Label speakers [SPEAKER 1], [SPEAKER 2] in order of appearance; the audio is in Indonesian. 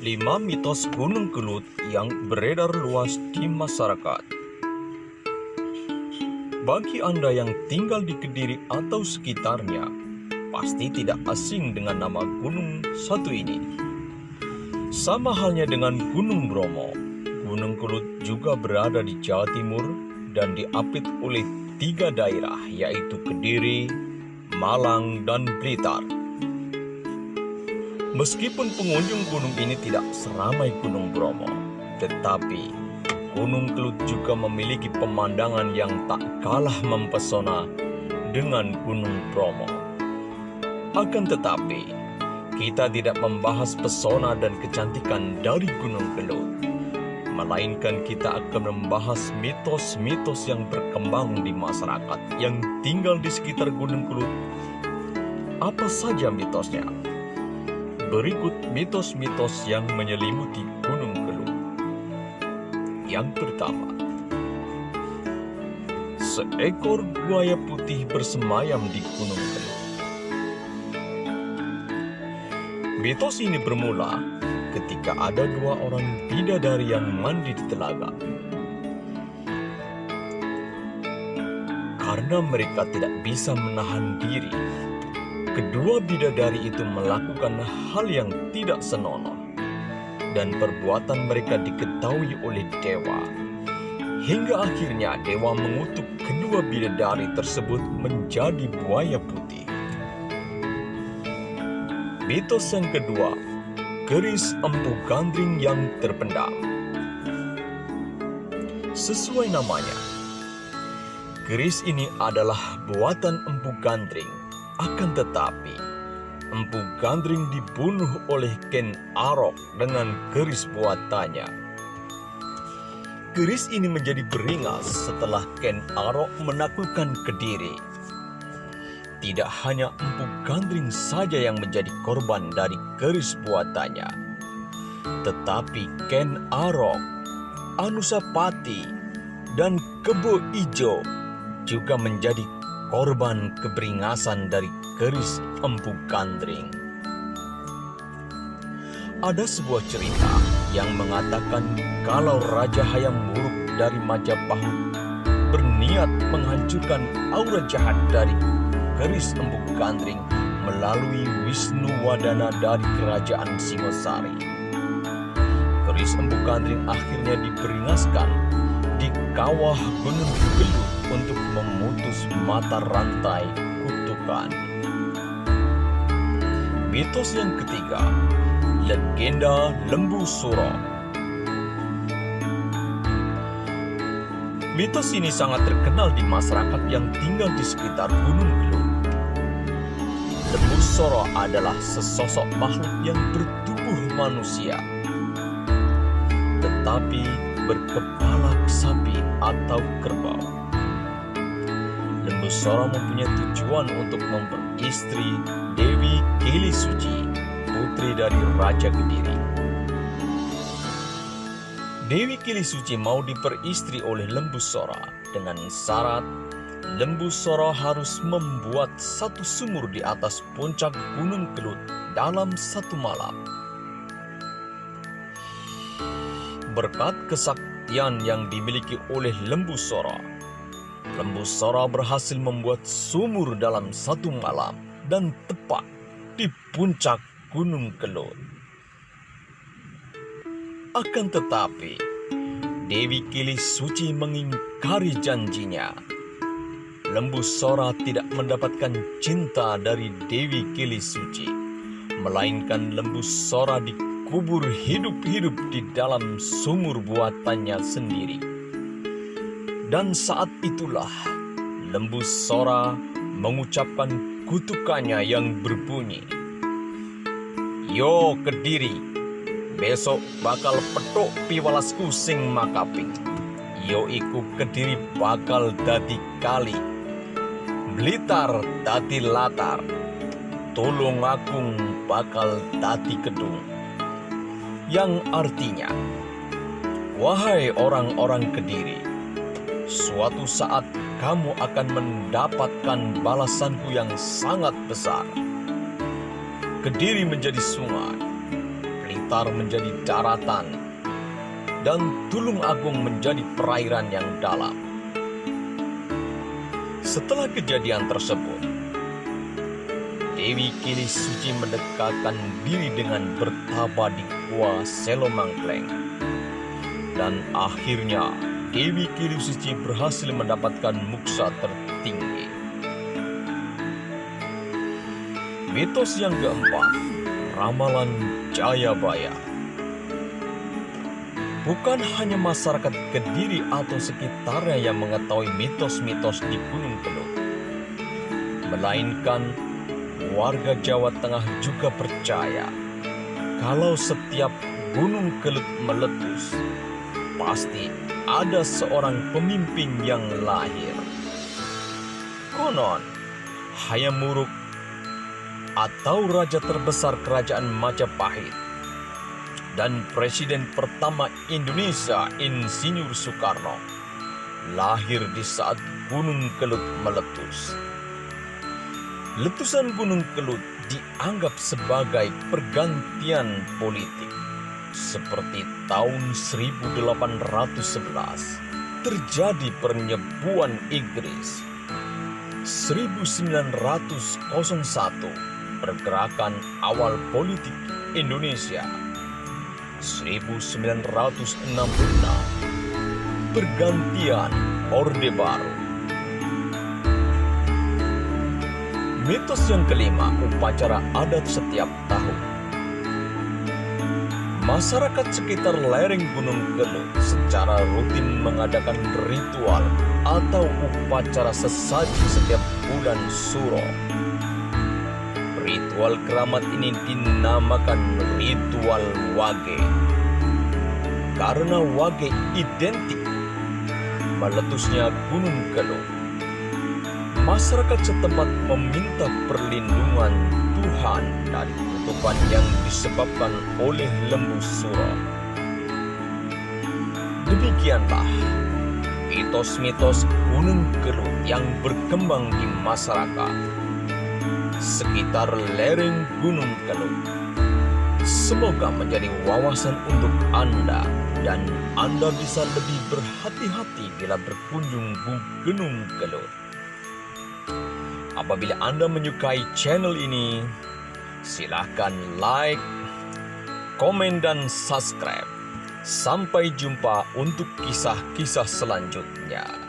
[SPEAKER 1] 5 mitos Gunung Kelut yang beredar luas di masyarakat. Bagi Anda yang tinggal di Kediri atau sekitarnya, pasti tidak asing dengan nama gunung satu ini. Sama halnya dengan Gunung Bromo, Gunung Kelut juga berada di Jawa Timur dan diapit oleh 3 daerah, yaitu Kediri, Malang, dan Blitar. Meskipun pengunjung gunung ini tidak seramai Gunung Bromo, tetapi Gunung Kelut juga memiliki pemandangan yang tak kalah mempesona dengan Gunung Bromo. Akan tetapi, kita tidak membahas pesona dan kecantikan dari Gunung Kelut, melainkan kita akan membahas mitos-mitos yang berkembang di masyarakat yang tinggal di sekitar Gunung Kelut. Apa saja mitosnya? Berikut mitos-mitos yang menyelimuti Gunung Kelut. Yang pertama, seekor buaya putih bersemayam di Gunung Kelut. Mitos ini bermula ketika ada 2 orang bidadari yang mandi di telaga. Karena mereka tidak bisa menahan diri, kedua bidadari itu melakukan hal yang tidak senonoh, dan perbuatan mereka diketahui oleh dewa. Hingga akhirnya dewa mengutuk kedua bidadari tersebut menjadi buaya putih. Mitos yang kedua, keris Empu Gandring yang terpendam. Sesuai namanya, keris ini adalah buatan Empu Gandring. Akan tetapi, Empu Gandring dibunuh oleh Ken Arok dengan keris buatannya. Keris ini menjadi beringas setelah Ken Arok menaklukkan Kediri. Tidak hanya Empu Gandring saja yang menjadi korban dari keris buatannya, tetapi Ken Arok, Anusapati, dan Kebo Ijo juga menjadi korban keberingasan dari keris Empu Gandring. Ada sebuah cerita yang mengatakan kalau Raja Hayam Wuruk dari Majapahit berniat menghancurkan aura jahat dari keris Empu Gandring melalui Wisnuwardana dari kerajaan Singosari. Keris Empu Gandring akhirnya diberingaskan di kawah Gunung Kelut untuk memutus mata rantai kutukan. Mitos yang ketiga, legenda Lembu Suro. Mitos ini sangat terkenal di masyarakat yang tinggal di sekitar Gunung Kelut. Lembu Suro adalah sesosok makhluk yang bertubuh manusia, tetapi berkepala sapi atau kerbau. Lembu Suro mempunyai tujuan untuk memperistri Dewi Kili Suci, putri dari Raja Kediri. Dewi Kili Suci mau diperistri oleh Lembu Suro dengan syarat Lembu Suro harus membuat 1 sumur di atas puncak Gunung Kelut dalam 1 malam. Berkat kesaktian yang dimiliki oleh Lembu Suro, Lembu Suro berhasil membuat sumur dalam 1 malam dan tepat di puncak Gunung Kelut. Akan tetapi, Dewi Kili Suci mengingkari janjinya. Lembu Suro tidak mendapatkan cinta dari Dewi Kili Suci, melainkan Lembu Suro dikubur hidup-hidup di dalam sumur buatannya sendiri. Dan saat itulah Lembu Suro mengucapkan kutukannya yang berbunyi, "Yo Kediri, besok bakal petuk piwalasku sing makaping. Yo iku Kediri bakal dadi kali, Blitar dadi latar, Tulungagung bakal dadi kedung." Yang artinya, wahai orang-orang Kediri, suatu saat kamu akan mendapatkan balasanku yang sangat besar. Kediri menjadi sungai, datar menjadi daratan, dan Tulung Agung menjadi perairan yang dalam. Setelah kejadian tersebut, Dewi Kili Suci mendekatkan diri dengan bertapa di Gua Selomangkleng. Dan akhirnya Dewi Kili Suci berhasil mendapatkan muksa tertinggi. Mitos yang keempat, Ramalan Jayabaya. Bukan hanya masyarakat Kediri atau sekitarnya yang mengetahui mitos-mitos di Gunung Kelut, melainkan warga Jawa Tengah juga percaya kalau setiap Gunung Kelut meletus, pasti ada seorang pemimpin yang lahir. Konon, Hayam Wuruk atau raja terbesar kerajaan Majapahit dan Presiden pertama Indonesia Insinyur Soekarno lahir di saat Gunung Kelut meletus. Letusan Gunung Kelut dianggap sebagai pergantian politik. Seperti tahun 1811 terjadi penyebuan Inggris. 1901 pergerakan awal politik Indonesia. 1966 pergantian Orde Baru. Mitos yang kelima, upacara adat setiap tahun. Masyarakat sekitar lereng Gunung Kelut secara rutin mengadakan ritual atau upacara sesaji setiap bulan Suro. Ritual keramat ini dinamakan ritual Wage. Karena Wage identik meletusnya Gunung Kelut, masyarakat setempat meminta perlindungan Tuhan dari kutukan yang disebabkan oleh lembu Suro. Demikianlah mitos-mitos Gunung Kelut yang berkembang di masyarakat sekitar lereng Gunung Kelut. Semoga menjadi wawasan untuk Anda dan Anda bisa lebih berhati-hati bila berkunjung ke Gunung Kelut. Apabila Anda menyukai channel ini, silahkan like, komen, dan subscribe. Sampai jumpa untuk kisah-kisah selanjutnya.